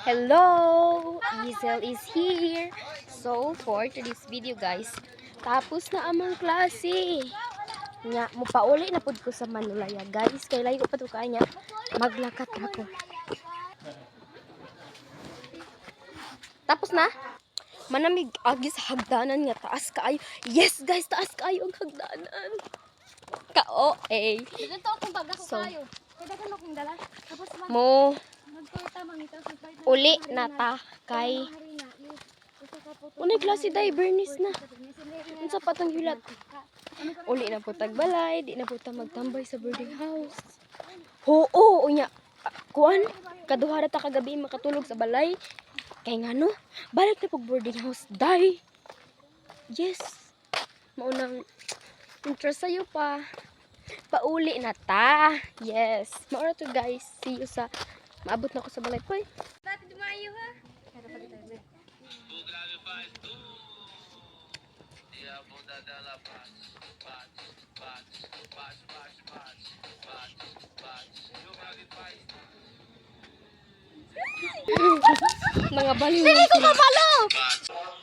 Hello! Isel is here. So, for today's video guys, tapos na amang klase. Nga, mupauli na pud ko sa Manulaya guys. Kay layo pa to kanya. Maglakat ako. Tapos na? Manamig agi sa hagdanan nga. Taas kaayo. Yes guys, taas kaayo ang hagdanan. Kao eh. Ganito akong baga ko kayo. Kaya ka akong dala. Tapos Mo magtuita mangita sa fight. uli na ta kay unay klase day Bernice na. Unsa pa tong hilat? Uli na po tagbalay, di na po ta magtambay sa boarding house. Oo, unya. Kuan, kaduha ta kagabi makatulog sa balay. Kay ngano, balik na po boarding house day. Yes. Maunang interest sa'yo pa. Pauli na ta. Yes. Maura to guys. See you sa maabot na ako sa balay. Hoy. Dati dumayo ha. Mga baliw. Dili ko mabalo.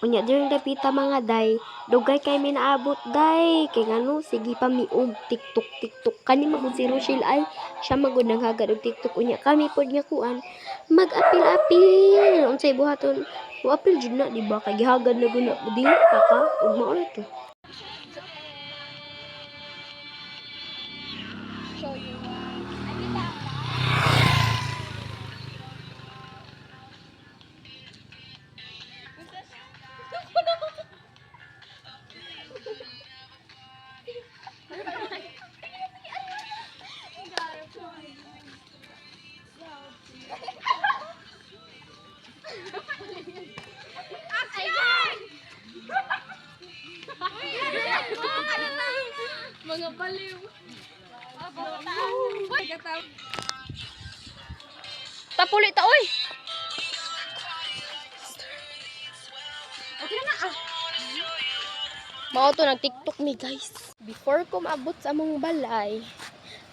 Unya diri dapita mga day, dugay kay mi naabot day. Kay ngano sige pa miog TikTok kani magud si Rochelle ay siya magud nang hagad og TikTok unya kami pod nga kuan mag-apil unsay buhaton mo apil jud na di ba kay gihagad na gud na di ka ug mao na to. Show you mga baliw. Tapuli ta oy. Okay na ah. Mao to nag TikTok mi guys. Before ko maabot sa among balay,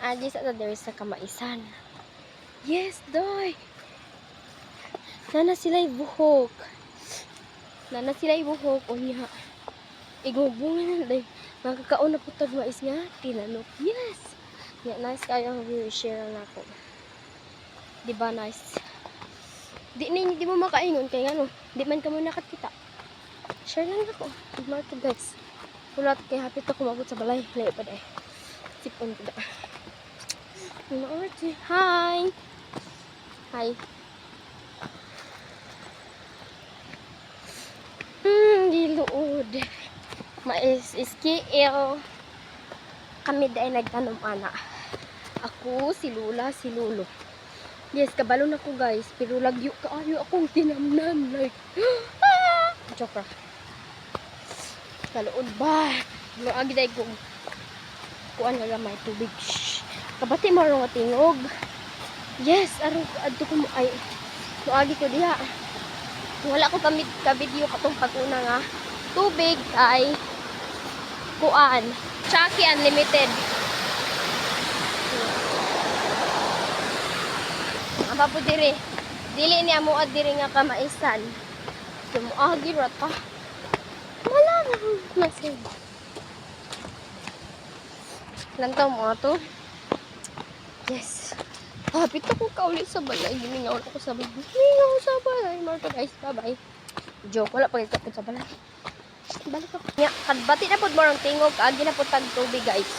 adi sa there sa kamaisan. Yes, doy. Nana sila'y buhok. Unya. Igubungan na day. Nakakaon na po tag mais nga. Tinanok. Yes. Yeah, nice kayo ang share na ako. Diba nice? Di mo makaingon kay ano. Di man ka mo nakakita. Share lang ako. Good to guys. Kulat kay hapit ako mabot sa balay. Layo pa day. Sipon ko da. Hi. Hi. Giluod. Mais iskiil. Kami dahil nagtanom ana. Ako, si Lula, si Lulo. Yes, kabalo na ko guys. Pero lagyo kaayo akong tinamnan. Like, joke. Kaluod ba? Luagi dahil ko. Kuan nga may tubig. Shhh. Kabati marong nga tingog. Yes, aron adto ko mo ay. Luagi ko diha. Wala ko ka-video katong pag-una nga. Tubig ay kuan. Chucky Unlimited. Apa po diri? Dili niya mo diri nga kamaisan. Tumuagi ra ta. Malang nasig. Lantaw mo ato. Yes. Hapit ako kaulit sa balay. Giningaw ako sa balay. Giningaw sa balay. Marta guys, bye-bye. Joke, wala pag ikapit sa balay. Balik ako. Nya, kadbati na po mo ng tingog. Agi na po tag tubig guys.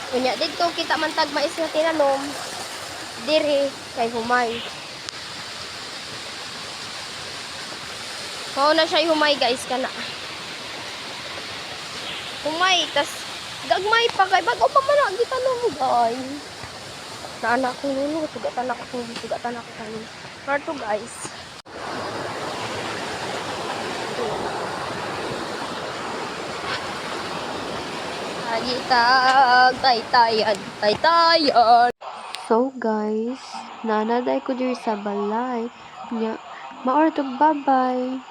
Kunya, dito kita man tag mais na tinanom. Diri, kay humay. Mao na siya humay guys, kana. Humay, tas gagmay pa kay bago pa man ang gitanom mo guys. Na anak ko nuno, tugatan ako kani. Parto guys. Taytayan. So guys, nanaday ko diri sa balay. Nya, maor to bye-bye.